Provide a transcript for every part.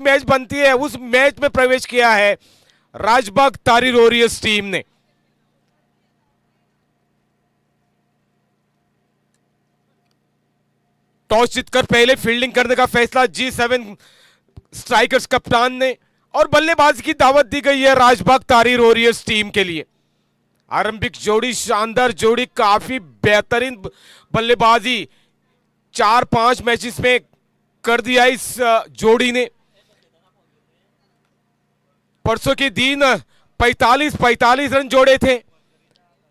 Match बनती है उस मैच में प्रवेश किया है राजबाग तारी वॉरियर्स टीम ने। टॉस जीतकर पहले फील्डिंग करने का फैसला G7 स्ट्राइकर्स कप्तान ने और बल्लेबाजी की दावत दी गई है राजबाग तारी वॉरियर्स टीम के लिए। आरंभिक जोड़ी शानदार जोड़ी, काफी बेहतरीन बल्लेबाजी 4-5 मैचेस में कर दिया इस जोड़ी ने। परसों के दिन 45 रन जोड़े थे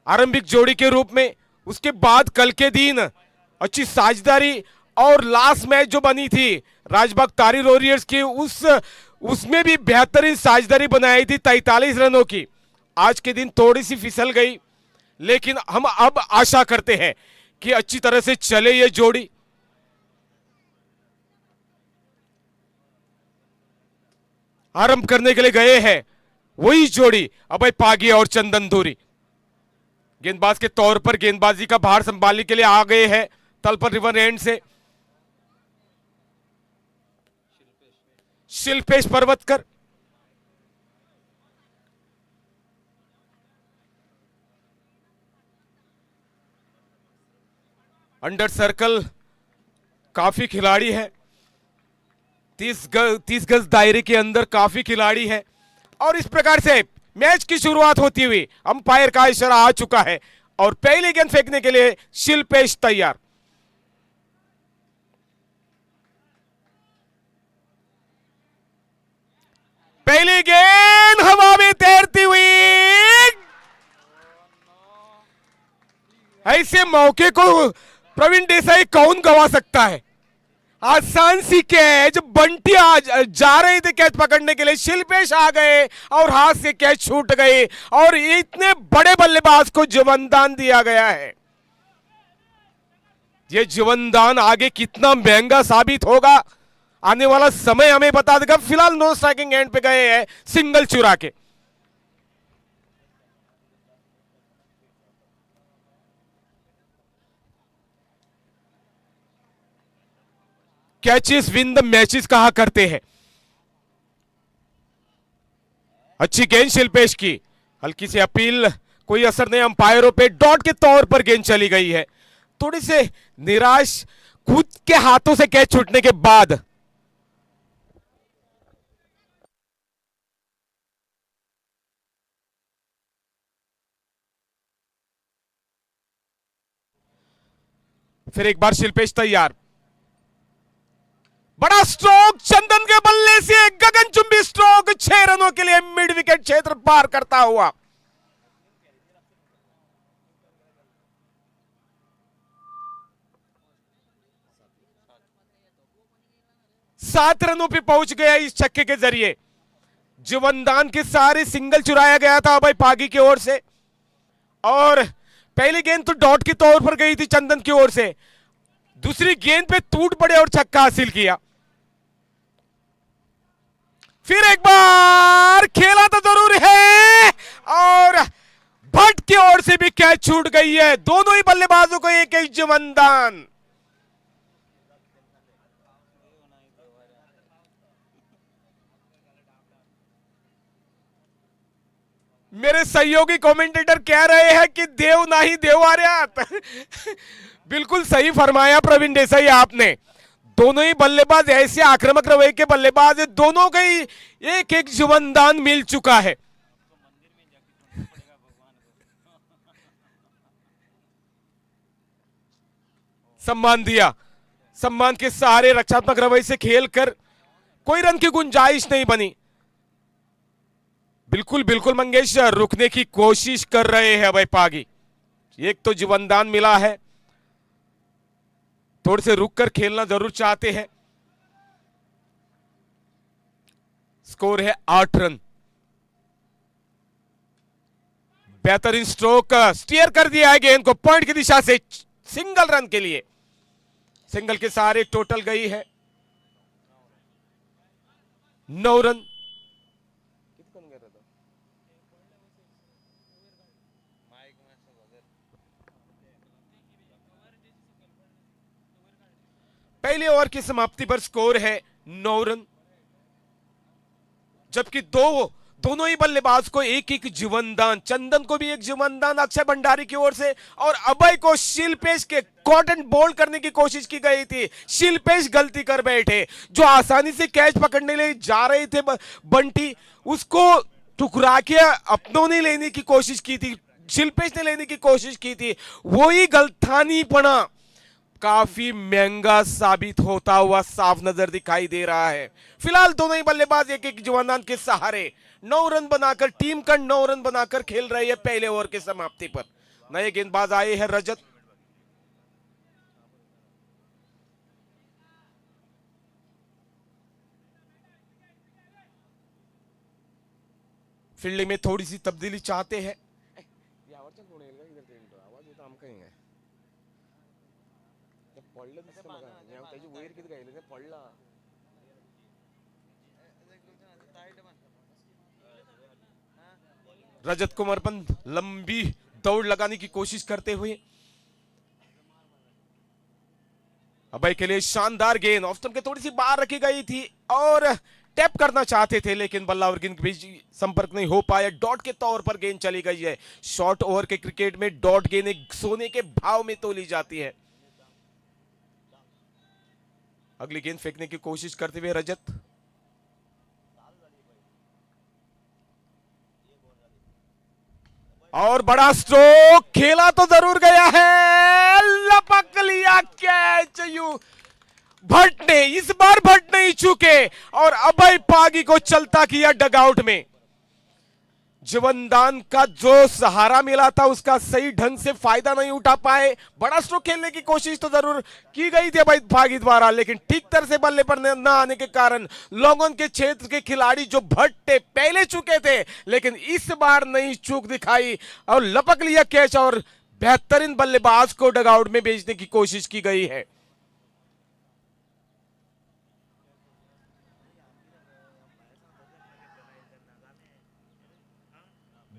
आरंभिक जोड़ी के रूप में। उसके बाद कल के दिन अच्छी साझेदारी और लास्ट मैच जो बनी थी राजबाग तारी वॉरियर्स की उसमें भी बेहतरीन साझेदारी बनाई थी 43 रनों की। आज के दिन थोड़ी सी फिसल गई, लेकिन हम अब आशा करते हैं कि अच्छी तरह से चले ये जोड़ी। आरंभ करने के लिए गए हैं वही जोड़ी अभय पागी और चंदन धूरी। गेंदबाज के तौर पर गेंदबाजी का भार संभालने के लिए आ गए हैं तल पर रिवर एंड से शिल्पेश पर्वतकर। अंडर सर्कल काफी खिलाड़ी है, 30 गज दायरे के अंदर काफी खिलाड़ी है। और इस प्रकार से मैच की शुरुआत होती हुई अंपायर का इशारा आ चुका है और पहली गेंद फेंकने के लिए शिल्पेश तैयार। पहली गेंद हवा में तैरती हुई। ऐसे मौके को प्रवीण देसाई कौन गवा सकता है। आसान सी कैच, बंटी जा रहे थे कैच पकड़ने के लिए, शिल्पेश आ गए और हाथ से कैच छूट गए और इतने बड़े बल्लेबाज को जीवनदान दिया गया है। ये जीवनदान आगे कितना महंगा साबित होगा आने वाला समय हमें बता देगा। फिलहाल नो स्ट्राइकिंग एंड पे गए हैं सिंगल चुरा के। कैचेस विन द मैचेस कहा करते हैं। अच्छी गेंद शिल्पेश की, हल्की सी अपील, कोई असर नहीं अंपायरों पे। डॉट के तौर पर गेंद चली गई है। थोड़ी से निराश खुद के हाथों से कैच छूटने के बाद। फिर एक बार शिल्पेश तैयार। बड़ा स्ट्रोक चंदन के बल्ले से, गगनचुंबी स्ट्रोक 6 रनों के लिए मिड विकेट क्षेत्र पार करता हुआ। सात रनों पे पहुंच गया इस छक्के के जरिए। जीवनदान के सारे सिंगल चुराया गया था अभय पागी की ओर से और पहली गेंद तो डॉट के तौर पर गई थी चंदन की ओर से, दूसरी गेंद पे टूट पड़े और छक्का हासिल किया। फिर एक बार खेला तो जरूर है और भट्ट की ओर से भी कैच छूट गई है। दोनों ही बल्लेबाजों को एक एक जीवनदान। मेरे सहयोगी कमेंटेटर कह रहे हैं कि देव नाही देव आर्यात। बिल्कुल सही फरमाया प्रवीण देसाई आपने। दोनों ही बल्लेबाज ऐसे आक्रामक रवैये के बल्लेबाज है, दोनों का ही एक एक जीवनदान मिल चुका है। सम्मान दिया, सम्मान के सहारे रक्षात्मक रवैये से खेलकर कोई रन की गुंजाइश नहीं बनी। बिल्कुल बिल्कुल मंगेश, रुकने की कोशिश कर रहे हैं अभय पागी। एक तो जीवनदान मिला है, थोड़े से रुक कर खेलना जरूर चाहते हैं। स्कोर है 8 रन। बेहतरीन स्ट्रोक, स्टीयर कर दिया है गेंद को पॉइंट की दिशा से सिंगल रन के लिए। सिंगल के सहारे टोटल गई है 9 रन। पहले ओवर की समाप्ति पर स्कोर है 9 रन। जबकि दोनों ही बल्लेबाज को एक एक जीवनदान, चंदन को भी एक जीवनदान अक्षय भंडारी की ओर से, और अभय को शिल्पेश के कॉटन बोल्ड करने की कोशिश की गई थी। शिल्पेश गलती कर बैठे, जो आसानी से कैच पकड़ने ले जा रहे थे बंटी, उसको टुकरा के अपनों ने लेने की कोशिश की थी, शिल्पेश ने लेने की कोशिश की थी। वही गलथानी पड़ा काफी महंगा साबित होता हुआ साफ नजर दिखाई दे रहा है। फिलहाल दोनों ही बल्लेबाज एक एक जीवनदान के सहारे 9 रन बनाकर, टीम का 9 रन बनाकर खेल रहे हैं पहले ओवर के समाप्ति पर। नए गेंदबाज आए हैं रजत। फील्डिंग में थोड़ी सी तब्दीली चाहते हैं। रजत कुमार पंत लंबी दौड़ लगाने की कोशिश करते हुए, अभय के लिए शानदार गेंद ऑफ स्टंप के थोड़ी सी बाहर रखी गई थी और टैप करना चाहते थे, लेकिन बल्ला और गेंद के बीच संपर्क नहीं हो पाया। डॉट के तौर पर गेंद चली गई है। शॉर्ट ओवर के क्रिकेट में डॉट गेंद एक सोने के भाव में तोली जाती है। अगली गेंद फेंकने की कोशिश करते हुए रजत, और बड़ा स्ट्रोक खेला तो जरूर गया है, लपक लिया कैच। भट्ट ने इस बार भट्ट नहीं चूके और अभय पागी को चलता किया डगआउट में। जीवनदान का जो सहारा मिला था उसका सही ढंग से फायदा नहीं उठा पाए। बड़ा स्ट्रोक खेलने की कोशिश तो जरूर की गई थी अभय पागी द्वारा, लेकिन ठीक तरह से बल्ले पर न आने के कारण लॉन्ग ऑन के क्षेत्र के खिलाड़ी जो भट्ट पहले चुके थे, लेकिन इस बार नई चूक दिखाई और लपक लिया कैच और बेहतरीन बल्लेबाज को डगआउट में भेजने की कोशिश की गई है।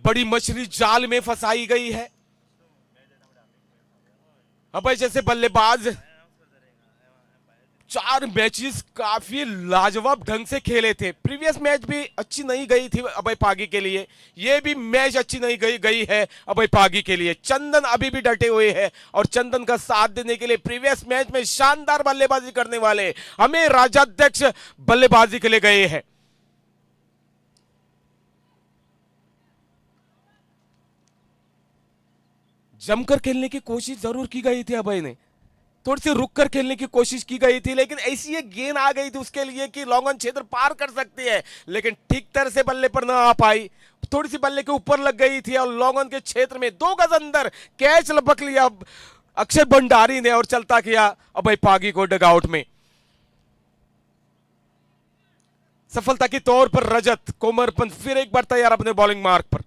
बड़ी मछली जाल में फंसाई गई है। अभय जैसे बल्लेबाज 4 मैचेस काफी लाजवाब ढंग से खेले थे। प्रीवियस मैच भी अच्छी नहीं गई थी अभय पागी के लिए, यह भी मैच अच्छी नहीं गई है अभय पागी के लिए। चंदन अभी भी डटे हुए हैं और चंदन का साथ देने के लिए प्रीवियस मैच में शानदार बल्लेबाजी करने वाले हमें राजाध्यक्ष बल्लेबाजी के लिए गए हैं। जमकर खेलने की कोशिश जरूर की गई थी अभय ने, थोड़ी सी रुक कर खेलने की कोशिश की गई थी, लेकिन ऐसी एक गेंद आ गई थी उसके लिए कि लॉन्ग ऑन क्षेत्र पार कर सकती है, लेकिन ठीक तरह से बल्ले पर ना आ पाई। थोड़ी सी बल्ले के ऊपर लग गई थी और लॉन्ग ऑन के क्षेत्र में 2 गज अंदर कैच लपक लिया अक्षय भंडारी ने और चलता किया अभय पागी को डगआउट में। सफलता के तौर पर रजत कोमरपंत फिर एक बार तैयार अपने बॉलिंग मार्क पर।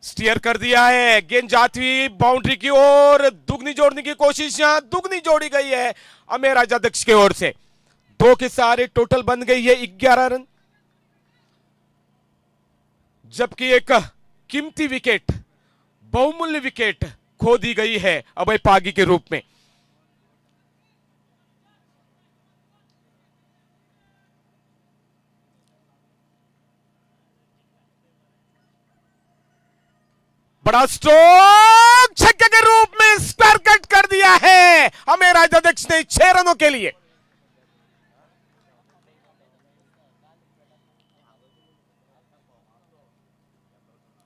स्टीयर कर दिया है, गेंद जाती हुई बाउंड्री की ओर, दुगनी जोड़ने की कोशिश, यहां दुगनी जोड़ी गई है अमेर राजाध्यक्ष की ओर से। 2 के सारे टोटल बन गई है 11 रन, जबकि एक कीमती विकेट, बहुमूल्य विकेट खो दी गई है अभय पागी के रूप में। बड़ा स्ट्रोक छक्के के रूप में स्क्वायर कट कर दिया है हमें राजाध्यक्ष ने 6 रनों के लिए।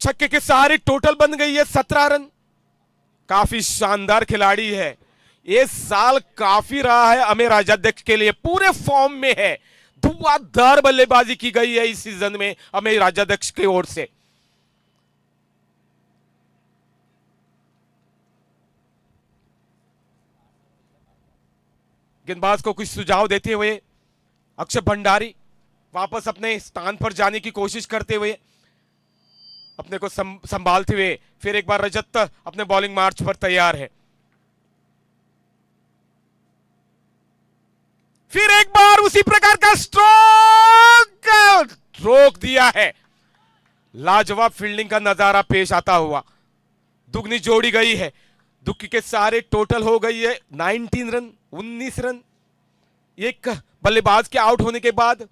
छक्के के सहारे टोटल बन गई है 17 रन। काफी शानदार खिलाड़ी है, ये साल काफी रहा है हमें राजाध्यक्ष के लिए, पूरे फॉर्म में है। धुआंधार बल्लेबाजी की गई है इस सीजन में हमें राजाध्यक्ष की ओर से। गेंदबाज को कुछ सुझाव देते हुए अक्षय भंडारी वापस अपने स्थान पर जाने की कोशिश करते हुए, अपने को संभालते हुए फिर एक बार रजत अपने बॉलिंग मार्च पर तैयार है। फिर एक बार उसी प्रकार का स्ट्रोक रोक दिया है। लाजवाब फील्डिंग का नजारा पेश आता हुआ, दुगनी जोड़ी गई है, दुक्की के सारे टोटल हो गई है 19 रन, 19 रन। एक बल्लेबाज के आउट होने के बाद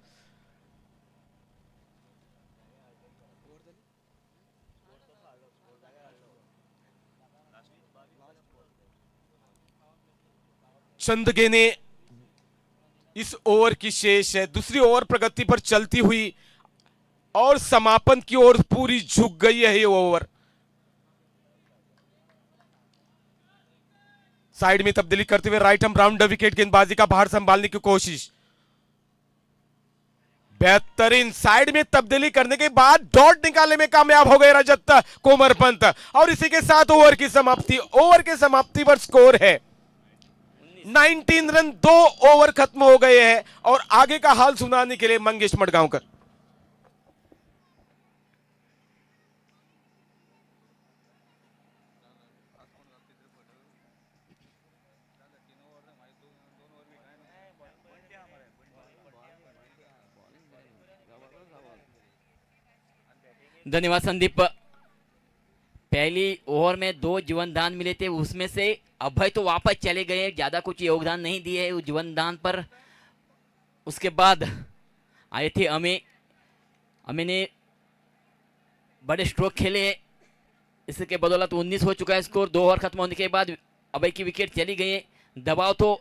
चंद गेंदें इस ओवर की शेष है। दूसरी ओवर प्रगति पर चलती हुई और समापन की ओर पूरी झुक गई है ये ओवर। साइड में तब्दीली करते हुए राइट आर्म राउंड विकेट गेंदबाजी का भार संभालने की कोशिश। बेहतरीन साइड में तब्दीली करने के बाद डॉट निकालने में कामयाब हो गए रजत कोमरपंत और इसी के साथ ओवर की समाप्ति। ओवर के समाप्ति पर स्कोर है 19 रन। 2 ओवर खत्म हो गए हैं और आगे का हाल सुनाने के लिए मंगेश मडगांवकर। धन्यवाद संदीप। पहली ओवर में 2 जीवनदान मिले थे, उसमें से अभय तो वापस चले गए, ज्यादा कुछ योगदान नहीं दिए उस जीवनदान पर। उसके बाद आए थे अमे ने बड़े स्ट्रोक खेले, इसके बदौलत 19 हो चुका है स्कोर। 2 ओवर खत्म होने के बाद अभय की विकेट चली गई। दबाव तो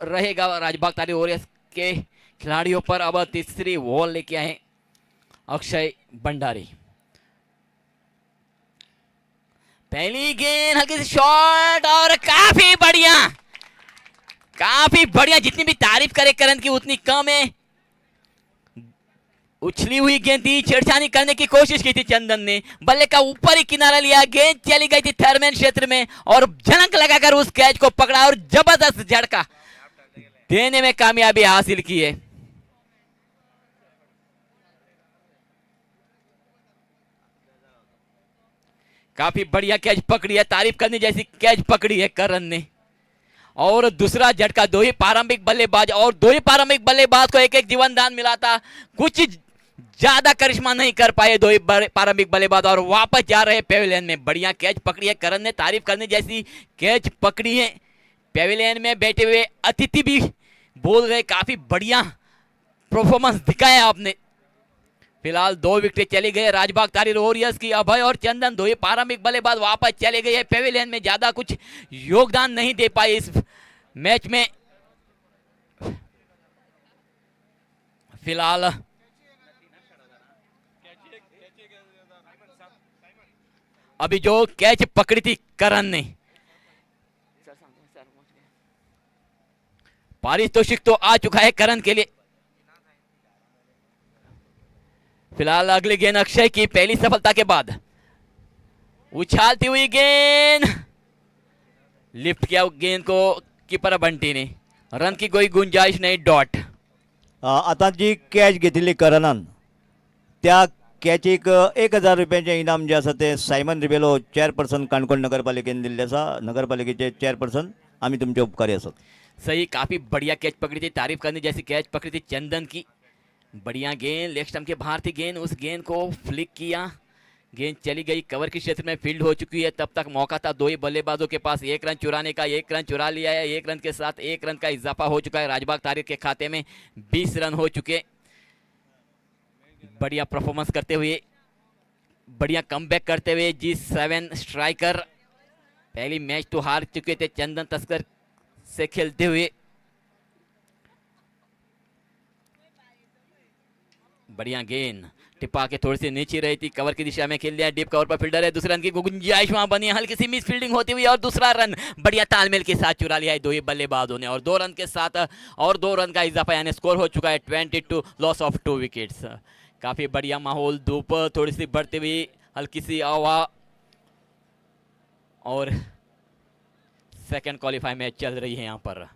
रहेगा राजबाग तारी वॉरियर्स के खिलाड़ियों पर। अब तीसरी बॉल लेके आए अक्षय भंडारी। पहली गेंद हल्की सी शॉट और काफी बढ़िया। जितनी भी तारीफ करे करण की उतनी कम है। उछली हुई गेंद थी, छेड़छाड़ी करने की कोशिश की थी चंदन ने, बल्ले का ऊपर ही किनारा लिया, गेंद चली गई थी थर्डमैन क्षेत्र में और झलक लगाकर उस कैच को पकड़ा और जबरदस्त झटका देने में कामयाबी हासिल की है। काफी बढ़िया कैच पकड़ी है, तारीफ करने जैसी कैच पकड़ी है करण ने। और दूसरा झटका। 2 ही प्रारंभिक बल्लेबाज को एक एक जीवनदान मिला था। कुछ ज्यादा करिश्मा नहीं कर पाए 2 ही प्रारंभिक बल्लेबाज और वापस जा रहे पेविलियन में। बढ़िया कैच पकड़ी है करण ने, तारीफ करने जैसी कैच पकड़ी है। पेविलियन में बैठे हुए अतिथि भी बोल रहे काफी बढ़िया परफॉर्मेंस दिखाया आपने। फिलहाल 2 विकेट चली गए राजबाग तारी वॉरियर्स की। अभय और चंदन 2 ही प्रारंभिक बल्लेबाज वापस चले गए पेविलियन में, ज्यादा कुछ योगदान नहीं दे पाए इस मैच में। फिलहाल अभी जो कैच पकड़ी थी करण ने, पारितोषिक तो आ चुका है करण के लिए। फिलहाल अगली गेंद अक्षय की पहली सफलता के बाद। उछालती हुई गेंद, लिफ्ट किया गेंद को कीपर बंटी ने, रन की कोई गुंजाइश नहीं, डॉट। आता जी कॅच घेतलेली करणान त्या कॅचीक 1000 रुपयांचें इनाम जें आसा तें सायमन रिबेलो चेअरपर्सन काणकोण नगरपालिकेन दिल्लें आसा। नगरपालिकेचे चेअरपर्सन आमी तुमचे उपकारी आसात। सही, काफी बढ़िया कैच पकड़ी थी, तारीफ करने जैसी कैच पकड़ी थी चंदन की। बढ़िया गेंद, लेग स्टंप के बाहर थी गेंद, उस गेंद को फ्लिक किया, गेंद चली गई, कवर के क्षेत्र में फील्ड हो चुकी है। तब तक मौका था 2 ही बल्लेबाजों के पास 1 रन चुराने का, 1 रन चुरा लिया है। 1 रन के साथ 1 रन का इजाफा हो चुका है राजबाग तारीख के खाते में, 20 रन हो चुके। बढ़िया परफॉर्मेंस करते हुए, बढ़िया कमबैक करते हुए G7 स्ट्राइकर पहली मैच तो हार चुके थे चंदन तस्कर से खेलते हुए। बढ़िया गेंद टिपा के थोड़ी सी नीचे रही थी, कवर की दिशा में खेल लिया, डीप कवर पर फील्डर है, दूसरे रन की गुंजाइश वहां बनी, हल्की सी मिस फील्डिंग होती हुई और दूसरा रन बढ़िया तालमेल के साथ चुरा लिया है 2 ही बल्लेबाजों ने। और 2 रन के साथ और 2 रन का इजाफा, यानी स्कोर हो चुका है 22, लॉस ऑफ 2 विकेट्स। काफी बढ़िया माहौल, धूप थोड़ी सी बढ़ती हुई, हल्की सी हवा और सेकंड क्वालिफाई मैच चल रही है यहाँ पर।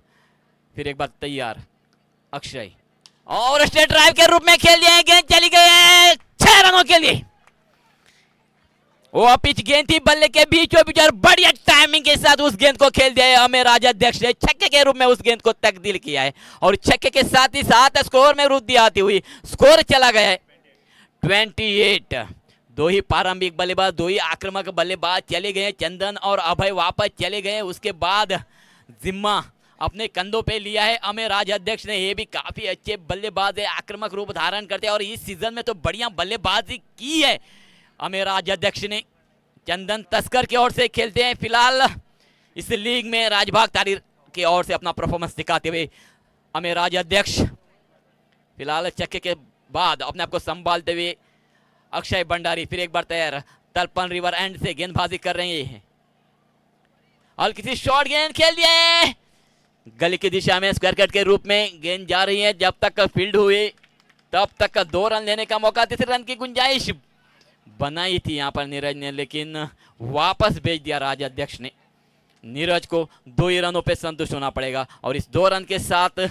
फिर एक बार तैयार अक्षय और स्ट्रेट ड्राइव के रूप में खेल दिया है, गेंद चली गई है 6 रनों के लिए। वो पिच गेंद थी बल्ले के बीचों बीच और बढ़िया टाइमिंग के साथ उस गेंद को खेल दिया है हमें राजाध्यक्ष ने, छक्के के रूप में उस गेंद को तब्दील किया है और छक्के के साथ ही साथ स्कोर में वृद्धि आती हुई स्कोर चला गया है 28। 2 ही प्रारंभिक बल्लेबाज, 2 ही आक्रामक बल्लेबाज चले गए, चंदन और अभय वापस चले गए। उसके बाद जिम्मा अपने कंधों पे लिया है अमेर राजाध्यक्ष ने। ये भी काफी अच्छे बल्लेबाज है, आक्रामक रूप धारण करते हैं और इस सीजन में तो बढ़िया बल्लेबाजी की है अमेर राजाध्यक्ष ने। चंदन तस्कर की ओर से खेलते हैं फिलहाल इस लीग में, राजबाग तारीर की ओर से अपना परफॉर्मेंस दिखाते हुए अमेर राजाध्यक्ष। फिलहाल चक्के के बाद अपने आप को संभालते हुए अक्षय भंडारी फिर एक बार तैयार, तलपन रिवर एंड से गेंदबाजी कर रहे हैं। और किसी शॉर्ट गेंद खेल दिया है गली की दिशा में, स्क्वायर कट के रूप में गेंद जा रही है। जब तक फील्ड हुई तब तक 2 रन लेने का मौका, 3 रन की गुंजाइश बनाई थी यहां पर नीरज ने, लेकिन वापस भेज दिया राजाध्यक्ष ने। नीरज को 2 ही रनों पे संतुष्ट होना पड़ेगा और इस 2 रन के साथ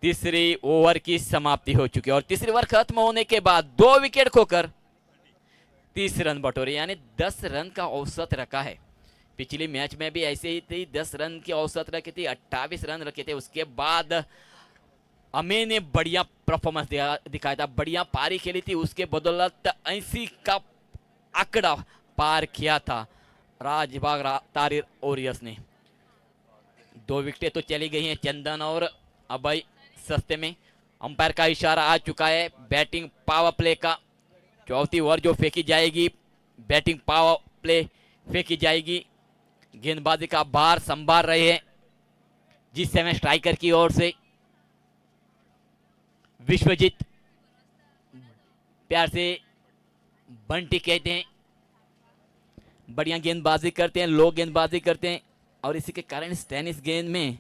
तीसरी ओवर की समाप्ति हो चुकी है। और तीसरी ओवर खत्म होने के बाद 2 विकेट खोकर 30 रन बटोरे, यानी 10 रन का औसत रखा है। पिछले मैच में भी ऐसे ही थी, 10 रन की औसत रखी थी, 28 रन रखे थे। उसके बाद अमे ने बढ़िया परफॉर्मेंस दिखाया था, बढ़िया पारी खेली थी, उसके बदौलत 80 का आंकड़ा पार किया था राजबाग तारीर वॉरियर्स ने। 2 विकेटें तो चली गई हैं चंदन और अभय सस्ते में। अंपायर का इशारा आ चुका है बैटिंग पावर प्ले का। चौथी ओवर जो फेंकी जाएगी, बैटिंग पावर प्ले फेंकी जाएगी। गेंदबाजी का भार संभाल रहे हैं G7 स्ट्राइकर की ओर से विश्वजीत, प्यार से बंटी कहते हैं। बढ़िया गेंदबाजी करते हैं, लो गेंदबाजी करते हैं और इसी के कारण इस टेनिस गेंद में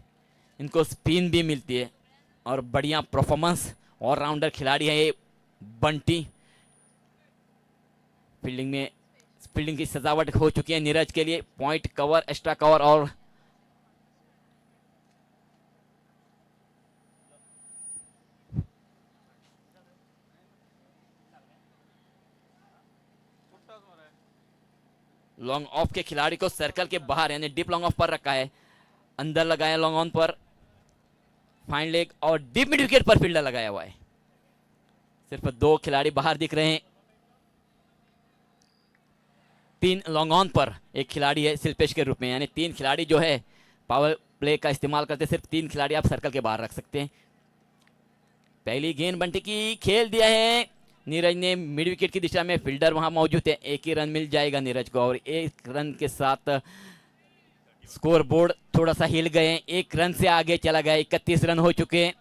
इनको स्पिन भी मिलती है और बढ़िया परफॉर्मेंस ऑलराउंडर खिलाड़ी है ये बंटी। फील्डिंग की सजावट हो चुकी है नीरज के लिए, पॉइंट कवर, एक्स्ट्रा कवर और लॉन्ग ऑफ के खिलाड़ी को सर्कल के बाहर यानी डीप लॉन्ग ऑफ पर रखा है, अंदर लगाया लॉन्ग ऑन पर, फाइन लेग और डीप मिड विकेट पर फील्डर लगाया हुआ है। सिर्फ 2 खिलाड़ी बाहर दिख रहे हैं, 3 लॉन्ग ऑन पर एक खिलाड़ी है शिल्पेश के रूप में, यानी 3 खिलाड़ी जो है पावर प्ले का इस्तेमाल करते, सिर्फ 3 खिलाड़ी आप सर्कल के बाहर रख सकते हैं। पहली गेंद बंटी की खेल दिया है नीरज ने मिड विकेट की दिशा में, फील्डर वहां मौजूद है, 1 ही रन मिल जाएगा नीरज को और 1 रन के साथ स्कोर बोर्ड थोड़ा सा हिल गए, 1 रन से आगे चला गया, 31 रन हो चुके हैं।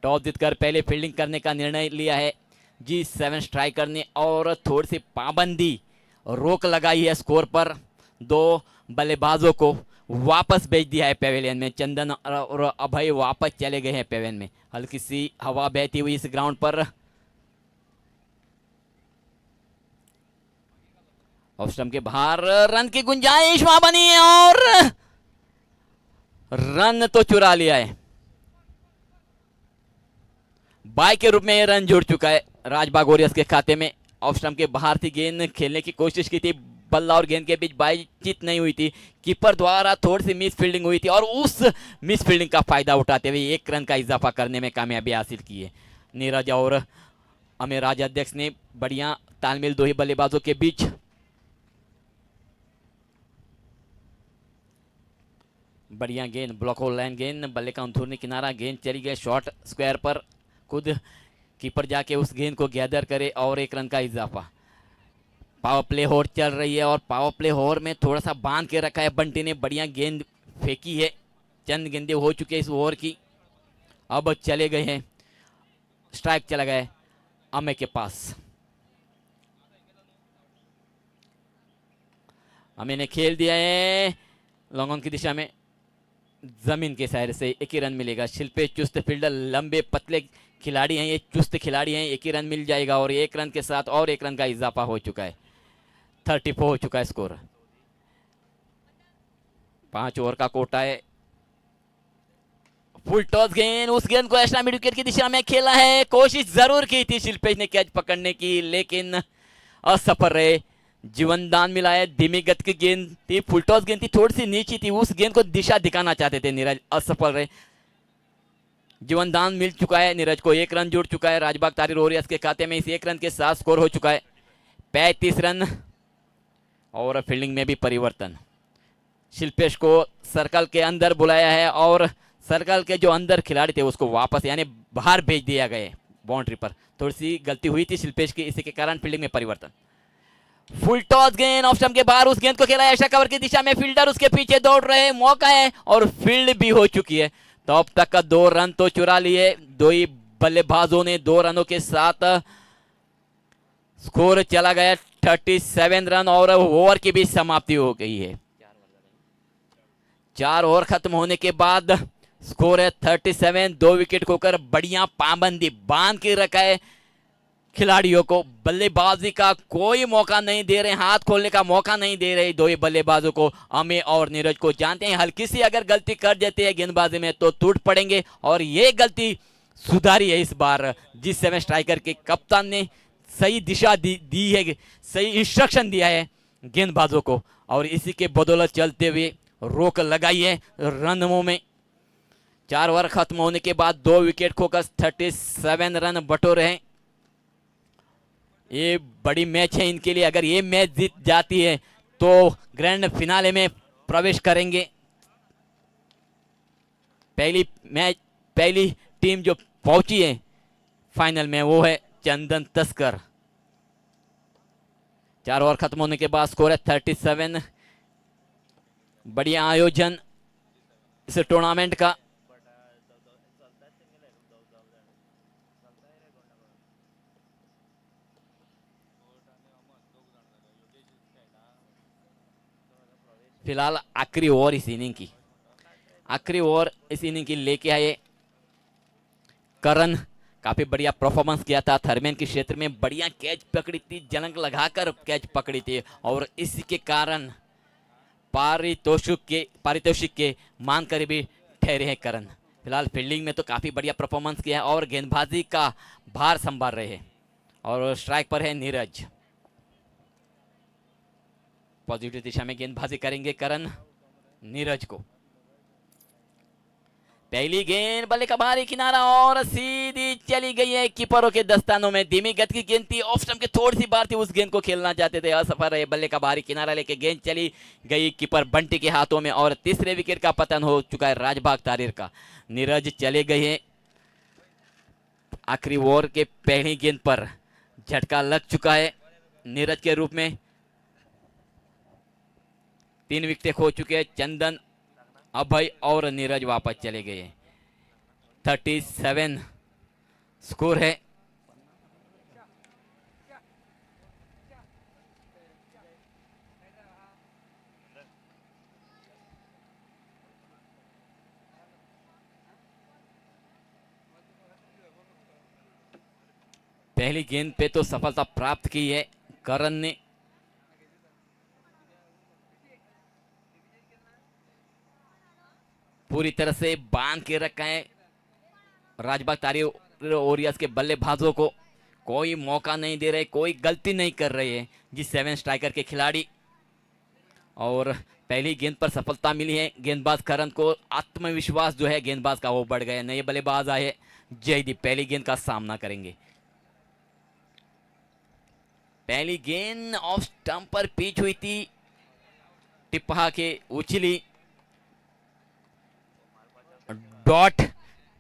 टॉस जीतकर पहले फील्डिंग करने का निर्णय लिया है G7 स्ट्राइकर ने और थोड़ी सी पाबंदी रोक लगाई है स्कोर पर। 2 बल्लेबाजों को वापस भेज दिया है पेवेलियन में, चंदन और अभय वापस चले गए हैं पेवेलियन में। हल्की सी हवा बहती हुई इस ग्राउंड पर, ऑफ स्टंप के बाहर रन की गुंजाइश वहां बनी है और रन तो चुरा लिया है। बाई के रूप में ये रन जुड़ चुका है राजबाग वॉरियर्स के खाते में। ऑफ स्टंप के बाहर थी गेंद, खेलने की कोशिश की थी, बल्ला और गेंद के बीच बातचीत नहीं हुई थी, कीपर द्वारा थोड़ी सी मिस फील्डिंग हुई थी और उस मिस फील्डिंग का फायदा उठाते हुए 1 रन का इजाफा करने में कामयाबी हासिल की है नीरज और अमेर राजाध्यक्ष ने। बढ़िया तालमेल 2 ही बल्लेबाजों के बीच। बढ़िया गेंद, ब्लॉक होल लाइन गेंद, बल्ले का अंदरूनी किनारा, गेंद चली गई शॉर्ट स्क्वायर पर, खुद कीपर जाके उस गेंद को गैदर करे और 1 रन का इजाफा। पावर प्ले होर चल रही है और पावर प्ले होर में थोड़ा सा बांध के रखा है बंटी ने, बढ़िया गेंद फेंकी है, चंद गेंदे हो चुके हैं इस ओवर की। अब चले गए हैं, स्ट्राइक चला गया अमे के पास। अमे ने खेल दिया है लॉन्ग ऑन की दिशा में, जमीन के साइड से 1 ही रन मिलेगा। शिल्पे चुस्त फील्डर, लंबे पतले खिलाड़ी हैं ये, चुस्त खिलाड़ी हैं, 1 ही रन मिल जाएगा और 1 रन के साथ और 1 रन का इजाफा हो चुका है, 34 हो चुका है स्कोर। 5 ओवर का कोटा है। फुल टॉस गेंद, उस गेंद को एक्स्ट्रा मिड विकेट की दिशा में खेला है, कोशिश जरूर की थी शिल्पेश ने कैच पकड़ने की लेकिन असफल रहे। जीवन दान मिला है, धीमी गति की गेंद थी, फुल टॉस गेंद थी, थोड़ी सी नीची थी, उस गेंद को दिशा दिखाना चाहते थे नीरज, असफल रहे। जीवन दान मिल चुका है नीरज को, 1 रन जुड़ चुका है राजबाग तारीर वॉरियर्स के खाते में। इस 1 रन के साथ स्कोर हो चुका है 35 रन और फील्डिंग में भी परिवर्तन। शिल्पेश को सर्कल के अंदर बुलाया है और सर्कल के जो अंदर खिलाड़ी थे उसको वापस यानी बाहर भेज दिया गया बाउंड्री पर। थोड़ी सी गलती हुई थी शिल्पेश की, इसी के कारण फील्डिंग में परिवर्तन। फुल टॉस गेंद ऑफ स्टंप के बाहर, उस गेंद को खेला ऐशा कवर की दिशा में, फील्डर उसके पीछे दौड़ रहे हैं, मौका है और फील्ड भी हो चुकी है। तो अब तक का 2 रन तो चुरा लिए दो ही बल्लेबाजों ने। 2 रनों के साथ स्कोर चला गया 37 रन और ओवर की भी समाप्ति हो गई है। 4 ओवर खत्म होने के बाद स्कोर है 37। 2 विकेट खोकर बढ़िया पाबंदी बांध के रखा है खिलाड़ियों को। बल्लेबाजी का कोई मौका नहीं दे रहे, हाथ खोलने का मौका नहीं दे रहे दो ही बल्लेबाजों को, अमे और नीरज को। जानते हैं हल्की सी अगर गलती कर देते हैं गेंदबाजी में तो टूट पड़ेंगे और ये गलती सुधारी है इस बार, जिस समय स्ट्राइकर के कप्तान ने सही दिशा दी है, सही इंस्ट्रक्शन दिया है गेंदबाजों को और इसी के बदौलत चलते हुए रोक लगाई है रनों में। 4 ओवर खत्म होने के बाद 2 विकेट खोकर 37 रन बटोरे हैं। ये बड़ी मैच है इनके लिए, अगर ये मैच जीत जाती है तो ग्रैंड फिनाले में प्रवेश करेंगे। पहली टीम जो पहुंची है फाइनल में वो है चंदन तस्कर। 4 ओवर खत्म होने के बाद स्कोर है 37। बढ़िया आयोजन इस टूर्नामेंट का। फिलहाल आखिरी ओवर इस इनिंग की, आखिरी ओवर इस इनिंग की लेके आए करण। काफी बढ़िया परफॉर्मेंस किया था, थर्मेन के क्षेत्र में बढ़िया कैच पकड़ी थी, जलंग लगाकर कैच पकड़ी थी और इसी के कारण पारितोषिक के मान कर भी ठहरे हैं करण। फिलहाल फील्डिंग में तो काफी बढ़िया परफॉर्मेंस किया है और गेंदबाजी का भार संभाल रहे हैं और स्ट्राइक पर है नीरज। पॉजिटिव दिशा में गेंदबाजी करेंगे करण नीरज को। पहली गेंद बल्ले का बाहरी किनारा और सीधी चली गई है कीपरों के दस्तानों में। धीमी गति की गेंद थी, ऑफ स्टंप के थोड़ी सी बार थी, उस गेंद को खेलना चाहते थे, असफल रहे। बल्ले का बाहरी किनारा लेके गेंद चली गई कीपर बंटी के हाथों में और तीसरे विकेट का पतन हो चुका है राजबाग तारीर का। नीरज चले गए हैं। आखिरी ओवर के पहली गेंद पर झटका लग चुका है नीरज के रूप में। 3 विकेट खो चुके हैं चंदन, अभय और नीरज वापस चले गए। 37 स्कोर है। पहली गेंद पे तो सफलता प्राप्त की है करण ने। पूरी तरह से बांध के रखा है राजबाग तारीर ओरियर्स के बल्लेबाजों को, कोई मौका नहीं दे रहे, कोई गलती नहीं कर रहे हैं जिस 7 स्ट्राइकर के खिलाड़ी। और पहली गेंद पर सफलता मिली है गेंदबाज करण को। आत्मविश्वास जो है गेंदबाज का वो बढ़ गया। नए बल्लेबाज आए जयदीप, पहली गेंद का सामना करेंगे। पहली गेंद ऑफ स्टंप पर पिच हुई थी, टिप्पा के उछली, डॉट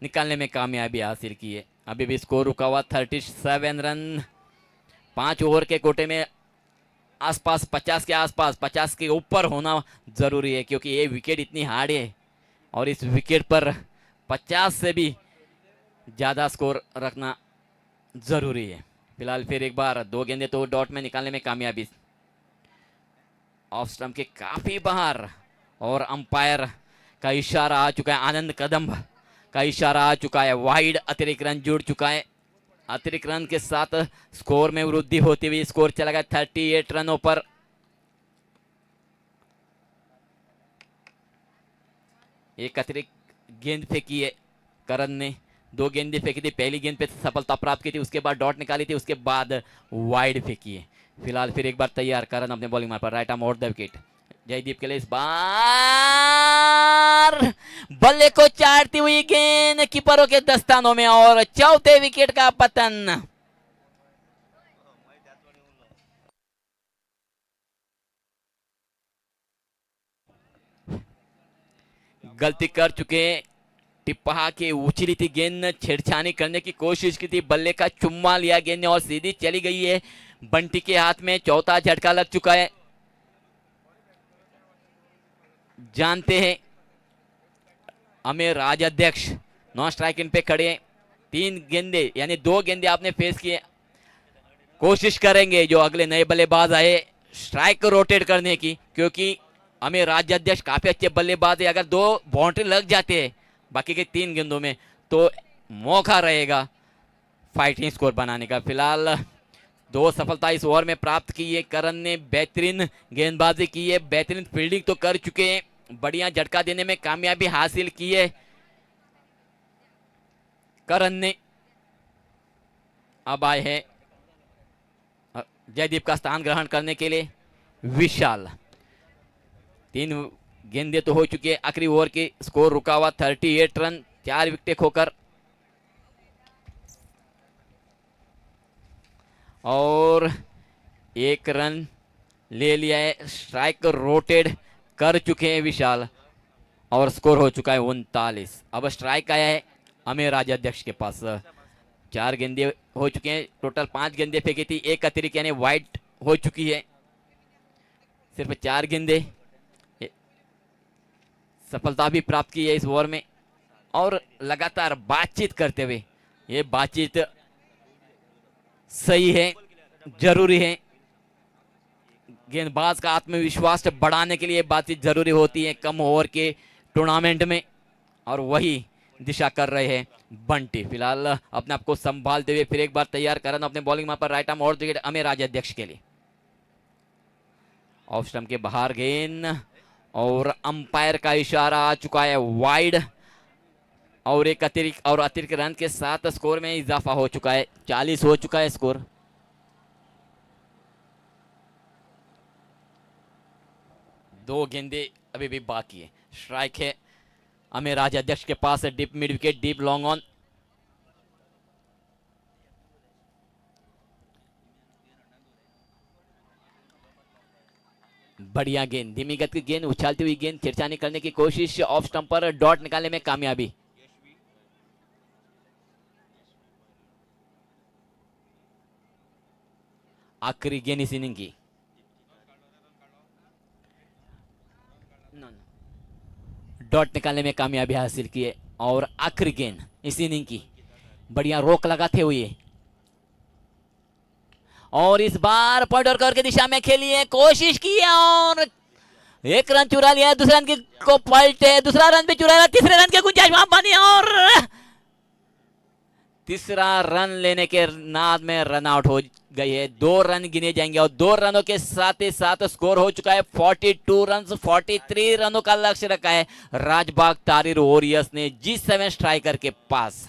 निकालने में कामयाबी हासिल की है। अभी भी स्कोर रुका हुआ 37 रन। 5 ओवर के कोटे में आसपास 50 के आसपास, 50 के ऊपर होना जरूरी है क्योंकि ये विकेट इतनी हार्ड है और इस विकेट पर 50 से भी ज्यादा स्कोर रखना जरूरी है। फिलहाल फिर एक बार 2 गेंदें तो डॉट में निकालने में कामयाबी। ऑफ स्टंप के काफी बाहर और अंपायर का इशारा आ चुका है, आनंद कदम का इशारा आ चुका है। वाइड अतिरिक्त रन जुड़ चुका है। अतिरिक्त रन के साथ स्कोर में वृद्धि होती हुई स्कोर चला गया 38 रनों पर। एक अतिरिक्त गेंद फेंकी है करण ने, 2 गेंदें फेंकी थी। पहली गेंद पे सफलता प्राप्त की थी, उसके बाद डॉट निकाली थी, उसके बाद वाइड फेंकी है। फिलहाल फिर एक बार तैयार करण अपने बॉलिंग मार पर, right arm out the wicket. Jaydeep के लिए इस बार बल्ले को चाटती हुई गेंद कीपरों के दस्तानों में और चौथे विकेट का पतन। गलती कर चुके हैं। टिप्पा के उछली थी गेंद, छेड़छानी करने की कोशिश की थी, बल्ले का चुम्मा लिया गेंद ने और सीधी चली गई है बंटी के हाथ में। चौथा झटका लग चुका है। जानते हैं अमीर राजाध्यक्ष नॉन स्ट्राइकिंग पे खड़े हैं। 3 गेंदे यानी 2 गेंदे आपने फेस किए। कोशिश करेंगे जो अगले नए बल्लेबाज आए स्ट्राइक को रोटेट करने की, क्योंकि अमीर राज्याध्यक्ष काफी अच्छे बल्लेबाज है। अगर 2 बाउंड्री लग जाते हैं बाकी के 3 गेंदों में तो मौका रहेगा फाइटिंग स्कोर बनाने का। फिलहाल 2 सफलता इस ओवर में प्राप्त की है। करण ने बेहतरीन गेंदबाजी की है, बेहतरीन फील्डिंग तो कर चुके हैं, बढ़िया झटका देने में कामयाबी हासिल की है करण ने। अब आए हैं जयदीप का स्थान ग्रहण करने के लिए विशाल। 3 गेंदे तो हो चुके हैं। आखिरी ओवर के स्कोर रुका हुआ 38 रन, 4 विकेट खोकर। और 1 रन ले लिया है। स्ट्राइक रोटेट कर चुके हैं विशाल और स्कोर हो चुका है 39। अब स्ट्राइक आया है अमीर राजाध्यक्ष के पास। 4 गेंदे हो चुके हैं, टोटल 5 गेंदे फेंकी थी, 1 अतिरिक्त यानी वाइड हो चुकी है। सिर्फ 4 गेंदे, सफलता भी प्राप्त की है इस ओवर में। और लगातार बातचीत करते हुए, ये बातचीत सही है, जरूरी है। गेंदबाज का आत्मविश्वास बढ़ाने के लिए बातचीत जरूरी होती है कम ओवर के टूर्नामेंट में, और वही दिशा कर रहे हैं बंटी। फिलहाल अपने आप को संभालते हुए फिर एक बार तैयार करना अपने बॉलिंग मार पर राइट आर्म और विकेट अमीर राजाध्यक्ष के लिए। ऑफ स्टंप के बाहर गेंद और अंपायर का इशारा आ चुका है वाइड। और एक अतिरिक्त रन के साथ स्कोर में इजाफा हो चुका है, 40 हो चुका है स्कोर। दो गेंदे अभी भी बाकी है। स्ट्राइक है अमीर राजाध्यक्ष के पास, deep mid wicket, deep long on. बढ़िया गेंद, धीमी गति की गेंद, उछालती हुई गेंद, छेड़छानी करने की कोशिश, ऑफ स्टंप पर डॉट निकालने में कामयाबी। आखिरी गेंद इस इनिंग की, डॉट निकालने में कामयाबी हासिल की है। और आखिरी गेंद इस इनिंग की, बढ़िया रोक लगाते हुए, और इस बार पॉइंट और कवर की दिशा में खेली है, कोशिश की है और 1 रन चुरा लिया है। दूसरे रन को पलटे, दूसरा रन भी चुराया, तीसरे रन के गुंजाइश वहां बनी और तीसरा रन लेने के नाद में रन आउट हो गई है। 2 रन गिने जाएंगे और 2 रनों के साथ ही साथ स्कोर हो चुका है 42 रन। 43 रनों का लक्ष्य रखा है राजबाग तारीर वॉरियर्स ने G7 स्ट्राइकर के पास।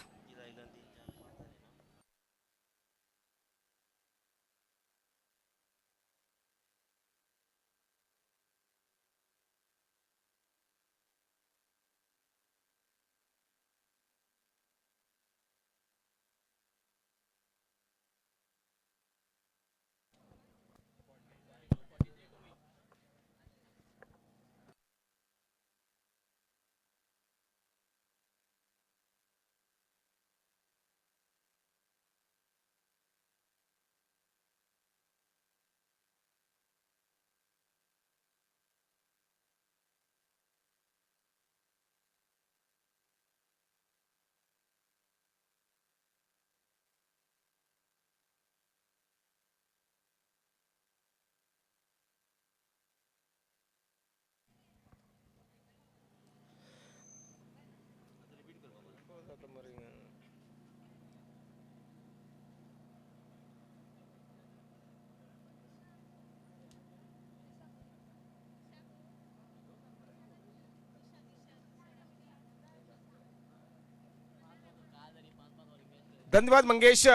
धन्यवाद मंगेश।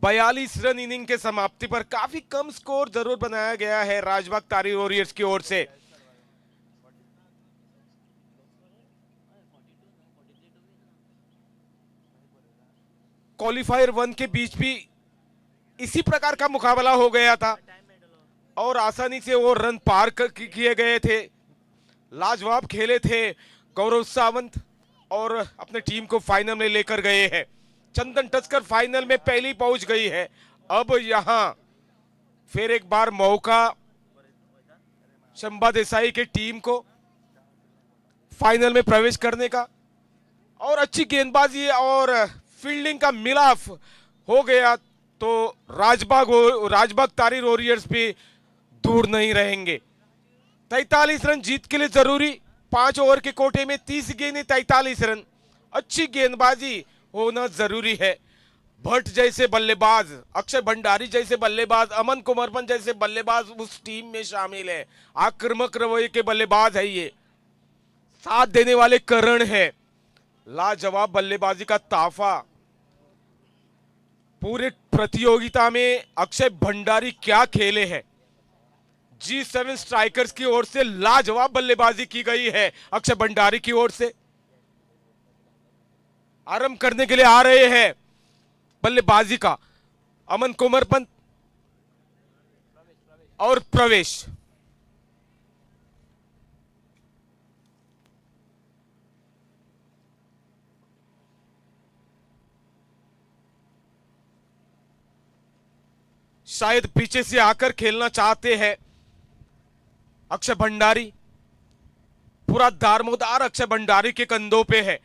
42 रन इनिंग के समाप्ति पर काफी कम स्कोर जरूर बनाया गया है राजबाग तारीर वॉरियर्स की ओर से। क्वालिफायर 1 के बीच भी इसी प्रकार का मुकाबला हो गया था और आसानी से वो रन पार किए गए थे। लाजवाब खेले थे गौरव सावंत और अपने टीम को फाइनल में लेकर गए हैं। चंदन टस्कर फाइनल में पहले पहुंच गई है। अब यहां फिर एक बार मौका शंबा देसाई की टीम को फाइनल में प्रवेश करने का, और अच्छी गेंदबाजी और फील्डिंग का मिलाप हो गया तो राजबाग तारी वॉरियर्स भी दूर नहीं रहेंगे। 43 रन जीत के लिए जरूरी, 5 ओवर के कोटे में 30 गेंदें 43 रन। अच्छी गेंदबाजी होना जरूरी है। भट्ट जैसे बल्लेबाज, अक्षय भंडारी जैसे बल्लेबाज, अमन कुमरपन जैसे बल्लेबाज उस टीम में शामिल है। आक्रामक रवैये के बल्लेबाज है ये, साथ देने वाले करण है। लाजवाब बल्लेबाजी का ताफा। पूरे प्रतियोगिता में अक्षय भंडारी क्या खेले हैं। G7 स्ट्राइकर्स की ओर से लाजवाब बल्लेबाजी की गई है। अक्षय भंडारी की ओर से आरंभ करने के लिए आ रहे हैं बल्लेबाजी का अमन कोमरपंत और प्रवेश। शायद पीछे से आकर खेलना चाहते हैं अक्षय भंडारी। पूरा दारमोदार अक्षय भंडारी के कंधों पे है।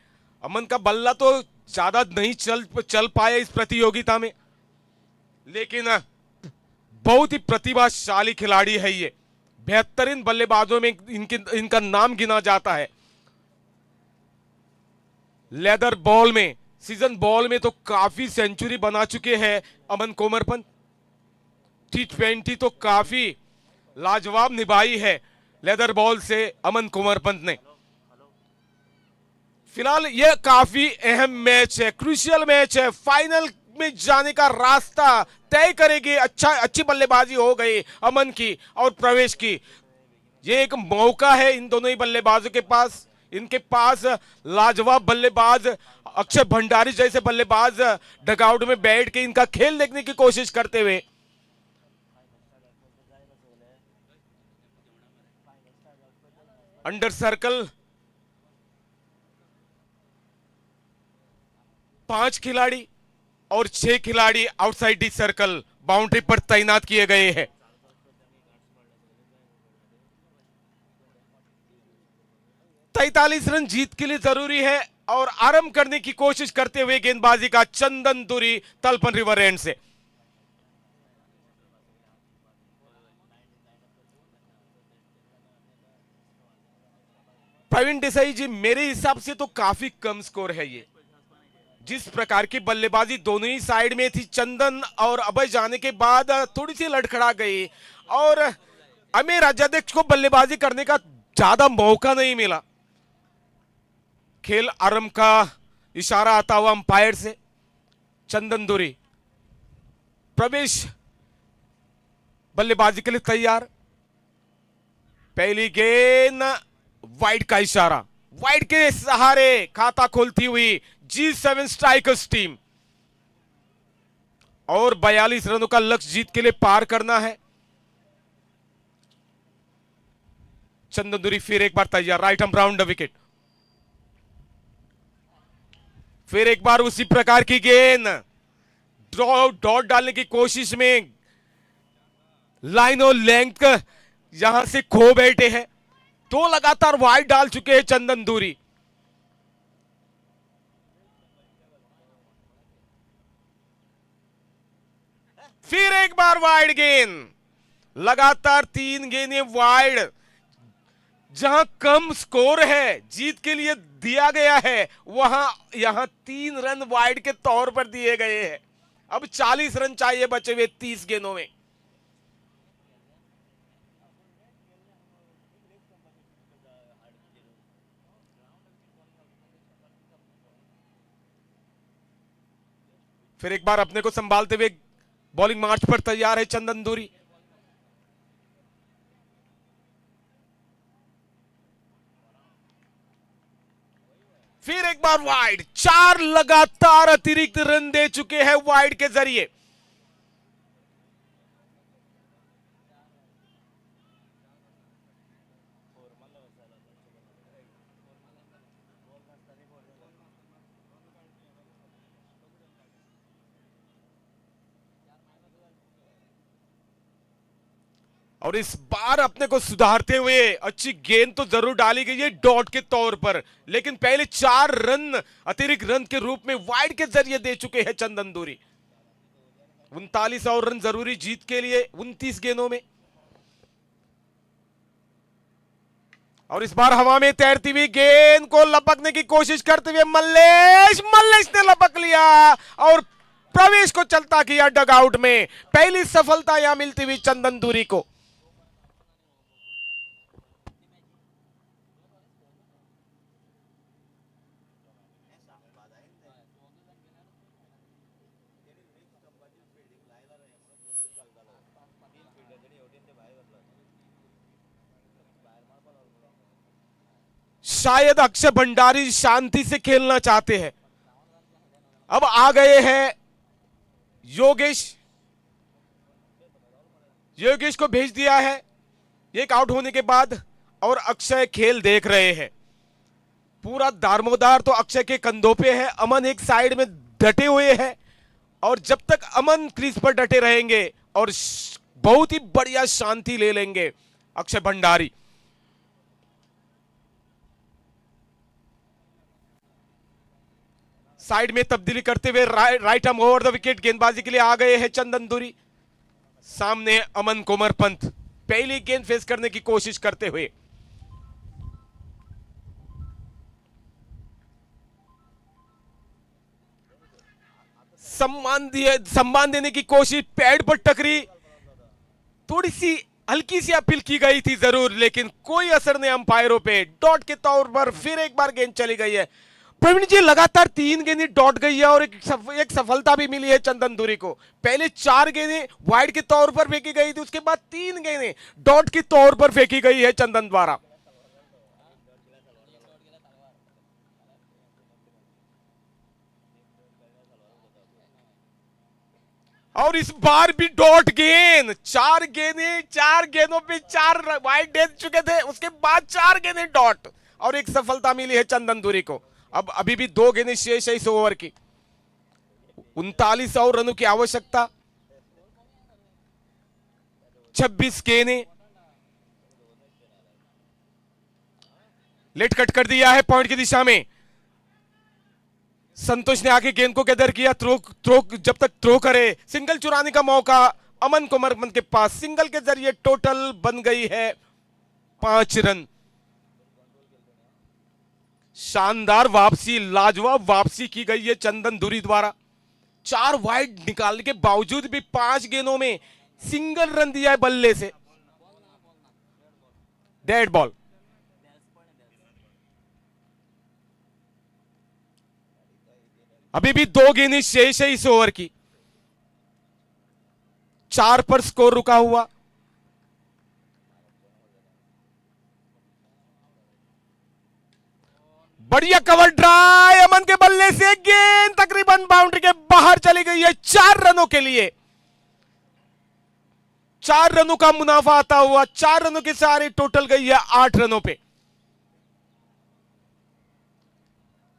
अमन का बल्ला तो ज्यादा नहीं चल पाया इस प्रतियोगिता में, लेकिन बहुत ही प्रतिभाशाली खिलाड़ी है ये। बेहतरीन बल्लेबाजों में इनका नाम गिना जाता है। लेदर बॉल में, सीजन बॉल में तो काफी सेंचुरी बना चुके हैं अमन कोमरपंत। T20 तो काफी लाजवाब निभाई है लेदर बॉल से अमन कुमरपंत ने। फिलहाल यह काफी अहम मैच है, क्रूशियल मैच है। फाइनल में जाने का रास्ता तय करेगी। अच्छी बल्लेबाजी हो गई अमन की और प्रवेश की। यह एक मौका है इन दोनों ही बल्लेबाजों के पास। इनके पास लाजवाब बल्लेबाज अक्षय भंडारी जैसे बल्लेबाज डगआउट में बैठ के इनका खेल देखने की कोशिश करते हुए। अंडर सर्कल 5 खिलाड़ी और 6 खिलाड़ी आउटसाइड दी सर्कल बाउंड्री पर तैनात किए गए हैं। तैतालीस रन जीत के लिए जरूरी है और आरंभ करने की कोशिश करते हुए गेंदबाजी का चंदन दुरी तलपन रिवर एंड से। प्रवीण देसाई जी, मेरे हिसाब से तो काफी कम स्कोर है ये। जिस प्रकार की बल्लेबाजी दोनों ही साइड में थी, चंदन और अभय जाने के बाद थोड़ी सी लड़खड़ा गई और अमेर राज्याध्यक्ष को बल्लेबाजी करने का ज्यादा मौका नहीं मिला। खेल आरंभ का इशारा आता हुआ अंपायर से। चंदन दुरी, प्रवेश बल्लेबाजी के लिए तैयार। पहली गेंद, वाइड का इशारा। वाइड के सहारे खाता खोलती हुई G7 स्ट्राइकर्स टीम, और 42 रनों का लक्ष्य जीत के लिए पार करना है। चंदन दुरी फिर एक बार तैयार, right arm round the wicket. फिर एक बार उसी प्रकार की गेंद, डॉट डालने की कोशिश में लाइन और लेंथ यहां से खो बैठे हैं। 2 लगातार वाइड डाल चुके हैं चंदन दुरी। फिर एक बार वाइड गेंद, लगातार 3 गेंदें वाइड। जहां कम स्कोर है जीत के लिए दिया गया है, वहां यहां 3 रन वाइड के तौर पर दिए गए हैं। अब 40 रन चाहिए बचे हुए 30 गेंदों में। फिर एक बार अपने को संभालते हुए बॉलिंग मार्च पर तैयार है चंदन दुरी। फिर एक बार वाइड, 4 लगातार अतिरिक्त रन दे चुके हैं वाइड के जरिए। और इस बार अपने को सुधारते हुए अच्छी गेंद तो जरूर डाली गई है डॉट के तौर पर, लेकिन पहले 4 रन अतिरिक्त रन के रूप में वाइड के जरिए दे चुके हैं चंदन दूरी। 39 और रन जरूरी जीत के लिए 29 गेंदों में। और इस बार हवा में तैरती हुई गेंद को लपकने की कोशिश करते हुए मल्लेश ने लपक लिया और प्रवेश को चलता किया डगआउट में। पहली सफलता यहां मिलती हुई चंदन दूरी को। शायद अक्षय भंडारी शांति से खेलना चाहते हैं। अब आ गए हैं योगेश को भेज दिया है एक आउट होने के बाद, और अक्षय खेल देख रहे हैं। पूरा दारोमदार तो अक्षय के कंधों पे है। अमन एक साइड में डटे हुए हैं, और जब तक अमन क्रीज पर डटे रहेंगे और बहुत ही बढ़िया शांति ले लेंगे अक्षय भंडारी। साइड में तब्दीली करते हुए right arm over the wicket गेंदबाजी के लिए आ गए हैं चंदन दूरी। सामने अमन कोमर पंत पहली गेंद फेस करने की कोशिश करते हुए। सम्मान देने की कोशिश, पैड पर टकरी, थोड़ी सी हल्की सी अपील की गई थी जरूर, लेकिन कोई असर नहीं अंपायरों पे। डॉट के तौर पर फिर एक बार गेंद चली गई है। प्रवीण जी लगातार 3 गेंदें डॉट गई है और एक सफलता भी मिली है चंदन दूरी को। पहले 4 गेंदें वाइड के तौर पर फेंकी गई थी, उसके बाद 3 गेंदें डॉट के तौर पर फेंकी गई है चंदन द्वारा। और इस बार भी डॉट गेंद, 4 गेंदों पे 4 वाइड दे चुके थे, उसके बाद 4 गेंदें डॉट और एक सफलता मिली है चंदन दूरी को। अब अभी भी 2 गेंदें शेष है इस ओवर की। 39 और रनों की आवश्यकता, 26 गेंदें। लेट कट कर दिया है पॉइंट की दिशा में। संतोष ने आगे गेंद को गैदर किया। थ्रो जब तक थ्रो करे, सिंगल चुराने का मौका अमन कोमरपंत के पास। सिंगल के जरिए टोटल बन गई है 5 रन। शानदार वापसी, लाजवाब वापसी की गई है चंदन दूरी द्वारा। 4 वाइड निकालने के बावजूद भी 5 गेंदों में सिंगल रन दिया है बल्ले से। Dead ball. अभी भी 2 गेंदें शेष है इस ओवर की। 4 पर स्कोर रुका हुआ। बढ़िया कवर ड्राइव अमन के बल्ले से, गेंद तकरीबन बाउंड्री के बाहर चली गई है 4 रनों के लिए। 4 रनों का मुनाफा आता हुआ, 4 रनों के सारे टोटल गई है 8 रनों पे।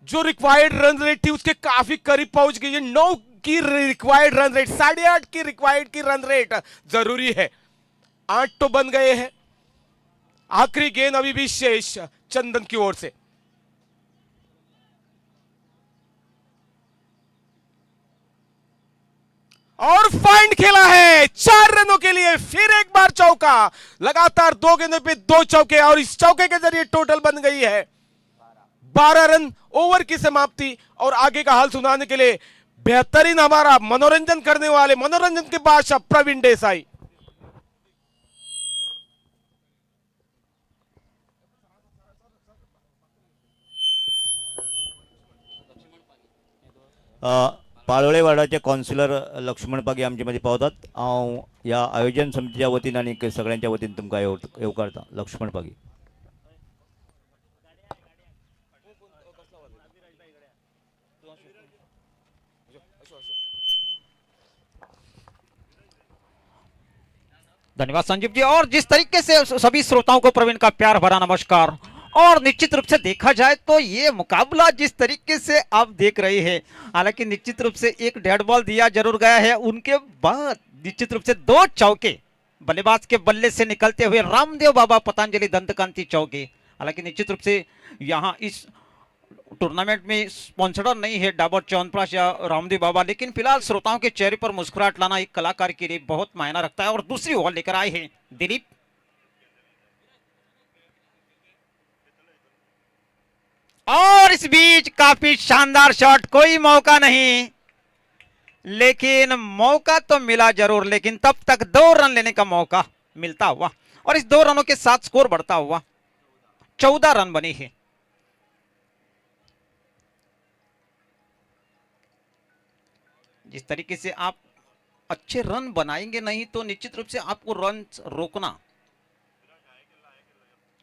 जो रिक्वायर्ड रन रेट थी उसके काफी करीब पहुंच गई है। 9 की रिक्वायर्ड रन रेट, 8.5 की रिक्वायर्ड की रन रेट जरूरी है। 8 तो बन गए हैं। आखिरी गेंद अभी भी शेष चंदन की ओर से। और फाइंड खेला है 4 रनों के लिए। फिर एक बार चौका, लगातार 2 गेंदों पे 2 चौके, और इस चौके के जरिए टोटल बन गई है 12 रन। ओवर की समाप्ति और आगे का हाल सुनाने के लिए बेहतरीन हमारा मनोरंजन करने वाले, मनोरंजन के बादशाह प्रवीण देसाई। पाळोळे वार्डाचे काउन्सिलर लक्ष्मण पागी आमचे मध्ये पावतात। हांव ह्या आयोजन समितीच्या वतीन आनी सगळ्यांच्या वतीन तुमकां येवकारता। लक्ष्मण पागी। धन्यवाद संजीव जी। और जिस तरीके से सभी श्रोताओं को प्रवीण का प्यार भरा नमस्कार। और निश्चित रूप से देखा जाए तो ये मुकाबला जिस तरीके से आप देख रहे हैं, हालांकि निश्चित रूप से एक डेड बॉल दिया जरूर गया है, उनके बाद निश्चित रूप से 2 चौके बल्लेबाज के बल्ले से निकलते हुए रामदेव बाबा पतंजलि दंतकांति चौके। हालांकि निश्चित रूप से यहाँ इस टूर्नामेंट में स्पॉन्सर नहीं है डाबर च्यवनप्राश या रामदेव बाबा, लेकिन फिलहाल श्रोताओं के चेहरे पर मुस्कुराहट लाना एक कलाकार के लिए बहुत मायना रखता है। और दूसरी ओवर लेकर आए हैं दिलीप। और इस बीच काफी शानदार शॉट, कोई मौका नहीं, लेकिन मौका तो मिला जरूर, लेकिन तब तक 2 रन लेने का मौका मिलता हुआ और इस 2 रनों के साथ स्कोर बढ़ता हुआ 14 रन बने हैं। जिस तरीके से आप अच्छे रन बनाएंगे नहीं तो निश्चित रूप से आपको रन रोकना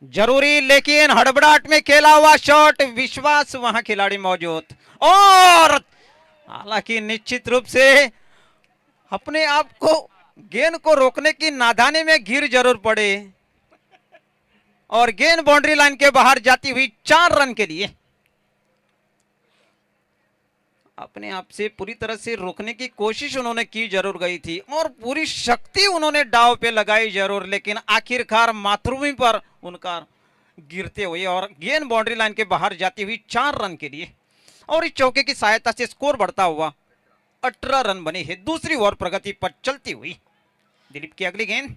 जरूरी, लेकिन हड़बड़ाहट में खेला हुआ शॉट, विश्वास वहां खिलाड़ी मौजूद, और हालांकि निश्चित रूप से अपने आप को गेंद को रोकने की नादानी में गिर जरूर पड़े और गेंद बाउंड्री लाइन के बाहर जाती हुई 4 रन के लिए अपने आप से पूरी तरह से रोकने की कोशिश उन्होंने की जरूर गई थी और पूरी शक्ति उन्होंने दांव पे लगाई जरूर, लेकिन आखिरकार मातृभूमि पर उनका गिरते हुए और गेंद बाउंड्री लाइन के बाहर जाती हुई 4 रन के लिए और इस चौके की सहायता से स्कोर बढ़ता हुआ 18 रन बने हैं। दूसरी ओवर प्रगति पर चलती हुई दिलीप की अगली गेंद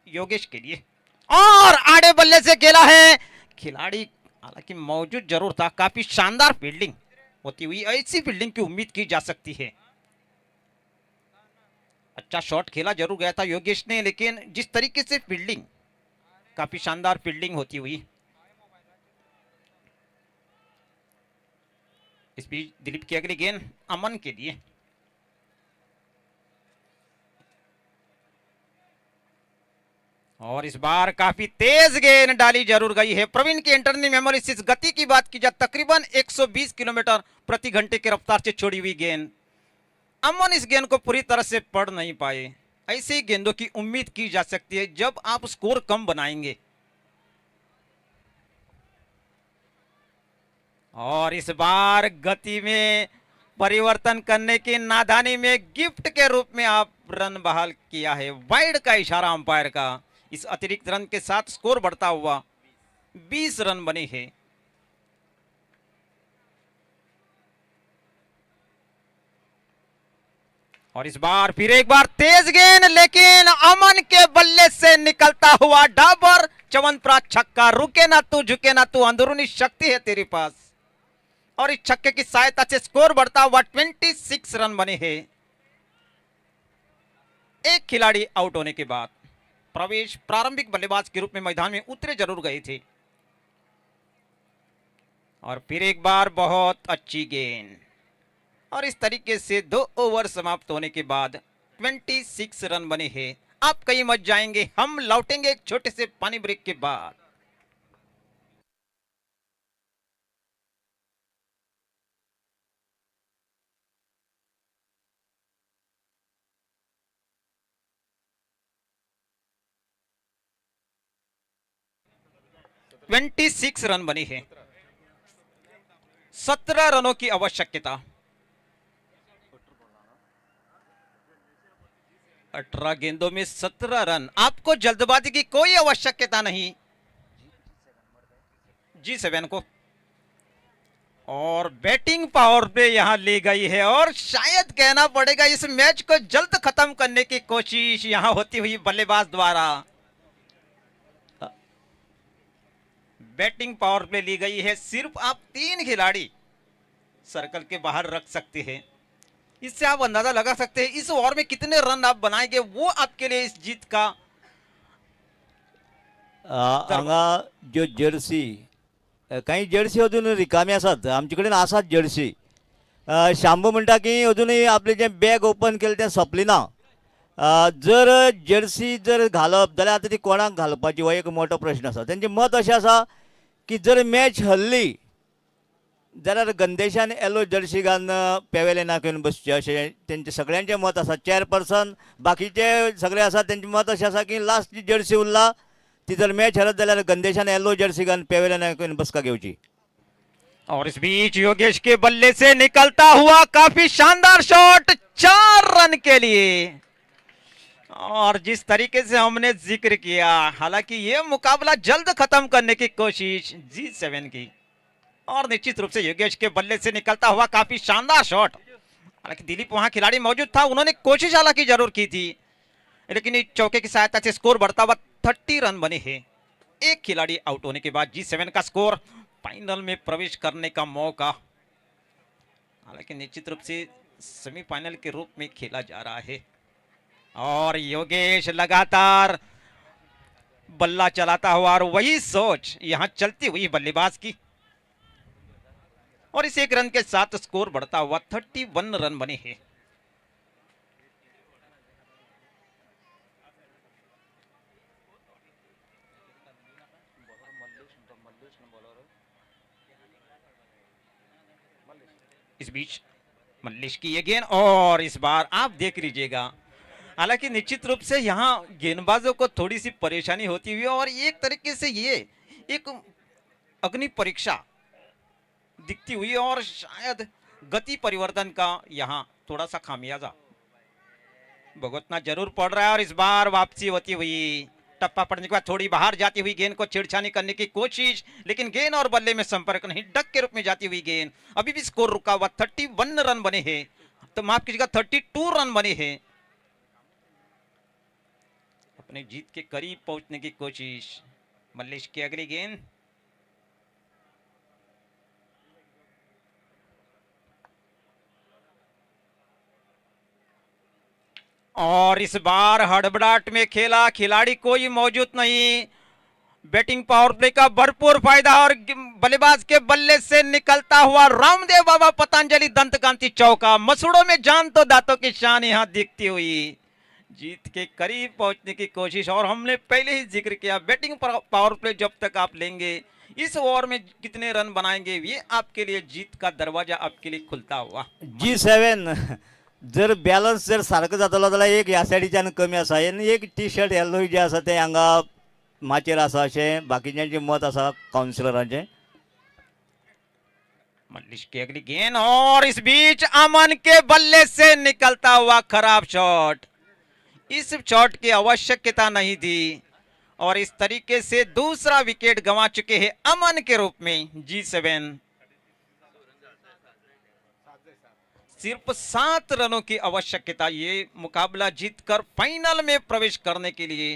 योगेश के लिए और आड़े बल्ले से खेला है खिलाड़ी, हालांकि मौजूद जरूर था। काफी शानदार फील्डिंग होती हुई, ऐसी फील्डिंग की उम्मीद की जा सकती है। अच्छा शॉट खेला जरूर गया था योगेश ने, लेकिन जिस तरीके से फील्डिंग, काफी शानदार फील्डिंग होती हुई। इस बीच दिलीप की अगली गेंद अमन के लिए और इस बार काफी तेज गेंद डाली जरूर गई है। प्रवीण की इंटरनल मेमोरी से गति की बात की जाए तकरीबन 120 किलोमीटर प्रति घंटे की रफ्तार से छोड़ी हुई गेंद, अमन इस गेंद को पूरी तरह से पढ़ नहीं पाए। ऐसी गेंदों की उम्मीद की जा सकती है जब आप स्कोर कम बनाएंगे। और इस बार गति में परिवर्तन करने की नादानी में गिफ्ट के रूप में आप रन बहाल किया है, वाइड का इशारा अंपायर का। इस अतिरिक्त रन के साथ स्कोर बढ़ता हुआ 20 रन बने हैं। और इस बार फिर एक बार तेज गेंद, लेकिन अमन के बल्ले से निकलता हुआ डाबर च्यवनप्राश छक्का। रुके ना तू, झुके ना तू, अंदरूनी शक्ति है तेरे पास। और इस छक्के की सहायता से स्कोर बढ़ता हुआ 26 रन बने हैं। एक खिलाड़ी आउट होने के बाद प्रवेश प्रारंभिक बल्लेबाज के रूप में मैदान में उतरे जरूर गए थे। और फिर एक बार बहुत अच्छी गेंद और इस तरीके से 2 ओवर समाप्त होने के बाद 26 रन बने हैं। आप कहीं मत जाएंगे, हम लौटेंगे एक छोटे से पानी ब्रेक के बाद। ट्वेंटी 26 रन बने हैं। 17 रनों की आवश्यकता। 18 गेंदों में 17 रन। आपको जल्दबाजी की कोई आवश्यकता नहीं G7 को। और बैटिंग पावर पे यहां ली गई है और शायद कहना पड़ेगा इस मैच को जल्द खत्म करने की कोशिश यहां होती हुई बल्लेबाज द्वारा। बैटिंग पावर प्ले ली गई है। सिर्फ आप 3 खिलाड़ी सर्कल के बाहर रख सकते हैं। इससे आप अंदाजा लगा सकते हैं इस ओवर में कितने रन आप बनाएंगे, वो आपके लिए इस जीत का हांगा ज्यो जर्सी काही जर्सी अजून रिकामी आसात, आमचे कडेन आसात जर्सी. शांबू म्हणटा की अजूनही आपले जे बॅग ओपन केले तें सोंपली ना. जर जर्सी जर घालप जाल्यार आतां ती कोणाक घालपाची हो एक मोठो प्रश्न आसा. तेंचें मत अशें आसा की जर मॅच हरली जाल्यार गंदेशान येलो जर्सी घालून पेवेलेनाक येवन बसचें अशें तेंचें सगळ्यांचें मत आसा. चेअरपर्सन बाकीचे सगळे आसा तेंचें मत अशें आसा की लास्ट जी जर्सी उरला ती जर मॅच हरत जाल्यार गंदेशान येलो जर्सी घालून पेवेलेनाक येवन बसका घेवची. और इस बीच योगेश के बल्ले से निकलता हुआ काफी शानदार शॉट 4 रन के लिए. और जिस तरीके से हमने जिक्र किया, हालांकि ये मुकाबला जल्द खत्म करने की कोशिश G7 की, और निश्चित रूप से योगेश के बल्ले से निकलता हुआ काफी शानदार शॉट। हालांकि दिलीप वहां खिलाड़ी मौजूद था, उन्होंने कोशिश हालांकि जरूर की थी, लेकिन इस चौके की सहायता से स्कोर बढ़ता हुआ 30 रन बने हैं। एक खिलाड़ी आउट होने के बाद G7 का स्कोर फाइनल में प्रवेश करने का मौका, हालांकि निश्चित रूप से सेमीफाइनल के रूप में खेला जा रहा है। और योगेश लगातार बल्ला चलाता हुआ, और वही सोच यहां चलती हुई बल्लेबाज की, और इस एक रन के साथ स्कोर बढ़ता हुआ 31 रन बने हैं। इस बीच मल्लेश की ये गेंद, और इस बार आप देख लीजिएगा, हालांकि निश्चित रूप से यहां गेंदबाजों को थोड़ी सी परेशानी होती हुई, और एक तरीके से ये एक अग्नि परीक्षा दिखती हुई, और शायद गति परिवर्तन का यहां थोड़ा सा खामियाजा भुगतना जरूर पड़ रहा है। और इस बार वापसी होती हुई, टप्पा पड़ने के बाद थोड़ी बाहर जाती हुई गेंद को छेड़छानी करने की कोशिश, लेकिन गेंद और बल्ले में संपर्क नहीं, डक के रूप में जाती हुई गेंद। अभी भी स्कोर रुका हुआ, 31 रन बने हैं, तो माफ कीजिएगा 32 रन बने हैं। अपने जीत के करीब पहुंचने की कोशिश, मल्लेश की अगली गेंद, और इस बार हड़बड़ाहट में खेला, खिलाड़ी कोई मौजूद नहीं, बैटिंग पावर प्ले का भरपूर फायदा, और बल्लेबाज के बल्ले से निकलता हुआ रामदेव बाबा पतंजलि दंतकांति चौका। मसूड़ों में जान तो दांतों की शान यहां दिखती हुई, जीत के करीब पहुंचने की कोशिश। और हमने पहले ही जिक्र किया, बैटिंग पावर प्ले जब तक आप लेंगे, इस ओवर में कितने रन बनाएंगे, ये आपके लिए जीत का दरवाजा आपके लिए खुलता हुआ। G7 जर बॅलन्स जर सारखं जातलो जाल्यार एक ह्या सायडीच्यान कमी आसा, आनी एक टी शर्ट येल्लो जे आसा ते हांगा माचेर आसा अशें बाकीच्यांचें मत आसा कावन्सिलरांचें। मल्लेश की अगली गेंद, और इस बीच अमन के बल्ले से निकलता हुआ खराब शॉट। इस शॉट की आवश्यकता नहीं थी, और इस तरीके से दूसरा विकेट गंवा चुके हैं अमन के रूप में G7। सिर्फ 7 रनों की आवश्यकता ये मुकाबला जीतकर फाइनल में प्रवेश करने के लिए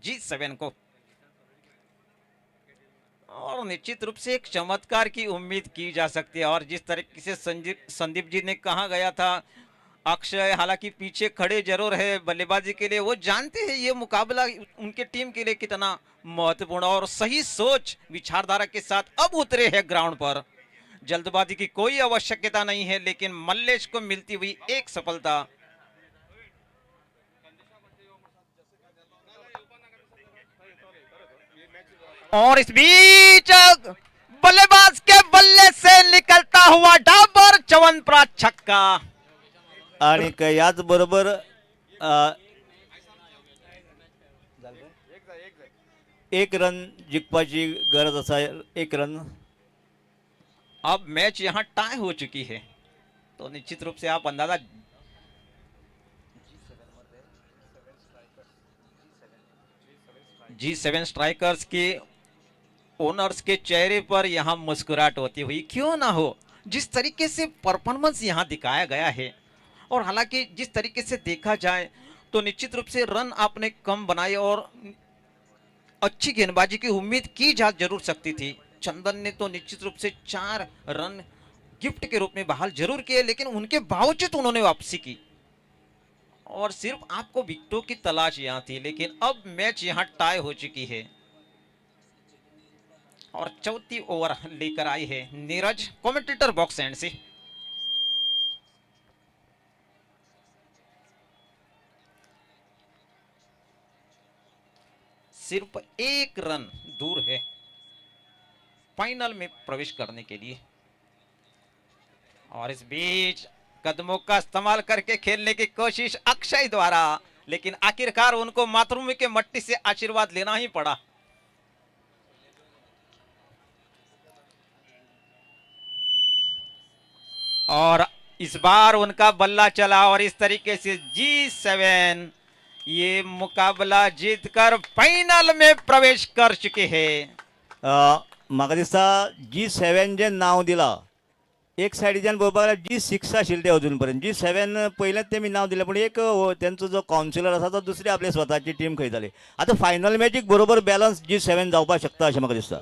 G7 को, और निश्चित रूप से एक चमत्कार की उम्मीद की जा सकती है। और जिस तरीके से संदीप जी ने कहा गया था, अक्षय हालांकि पीछे खड़े जरूर है बल्लेबाजी के लिए, वो जानते हैं ये मुकाबला उनके टीम के लिए कितना महत्वपूर्ण, और सही सोच विचारधारा के साथ अब उतरे हैं ग्राउंड पर। जल्दबाजी की कोई आवश्यकता नहीं है, लेकिन मल्लेश को मिलती हुई एक सफलता। और इस बीच बल्लेबाज के बल्ले से निकलता हुआ डाबर च्यवनप्राश छक्का, आणि याच बरोबर एक रन जिंकपाची गरज आसा, एक रन। अब मैच यहां टाई हो चुकी है, तो निश्चित रूप से आप अंदाजा G7 स्ट्राइकर्स के ओनर्स के चेहरे पर यहां मुस्कुराहट होती हुई क्यों ना हो, जिस तरीके से परफॉर्मेंस यहां दिखाया गया है। और हालांकि जिस तरीके से देखा जाए तो निश्चित रूप से रन आपने कम बनाए, और अच्छी गेंदबाजी की उम्मीद की जा जरूर सकती थी। चंदन ने तो निश्चित रूप से 4 रन गिफ्ट के रूप में बहाल जरूर किए, लेकिन उनके बावजूद उन्होंने वापसी की, और सिर्फ आपको विकेटों की तलाश यहां थी। लेकिन अब मैच यहां टाई हो चुकी है, और चौथी ओवर लेकर आई है नीरज कमेंटेटर बॉक्स एंड से। सिर्फ 1 रन दूर है फाइनल में प्रवेश करने के लिए, और इस बीच कदमों का इस्तेमाल करके खेलने की कोशिश अक्षय द्वारा, लेकिन आखिरकार उनको मातृभूमि के मट्टी से आशीर्वाद लेना ही पड़ा। और इस बार उनका बल्ला चला, और इस तरीके से G7 ये मुकाबला जीतकर फाइनल में प्रवेश कर चुके हैं। म्हाका दिसता G7 जें नांव दिलां एक सायडीच्यान पळोवपाक गेल्यार G6 आशिल्ले ते अजून पर्यंत G7 पयलेंच तेमी नांव दिलें पूण एक तेंचो जो कावन्सिलर आसा तो दुसरी आपली स्वताची टीम खेळटाली आतां फायनल मॅचीक बरोबर बॅलन्स G7 जावपाक शकता अशें म्हाका दिसता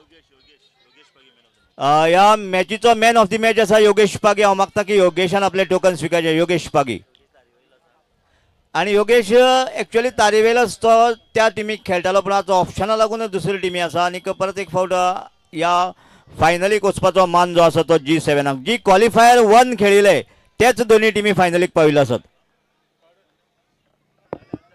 ह्या मॅचीचो मॅन ऑफ द मॅच आसा योगेश पागी हांव मागता की योगेशान आपले टोकन स्विकारचे योगेश पागी आणि योगेश एक्चुअली तारीवेलच तो त्या टिमीक खेळटालो पूण आतां ऑप्शना लागून दुसरी टिमी आसा आनी परत एक फावट ह्या फायनलीक वचपाचो मान जो आसा तो G7 जी क्वॉलिफायर 1 खेळिल्ले तेच दोनी टिमी फायनलीक पाविल्ले आसात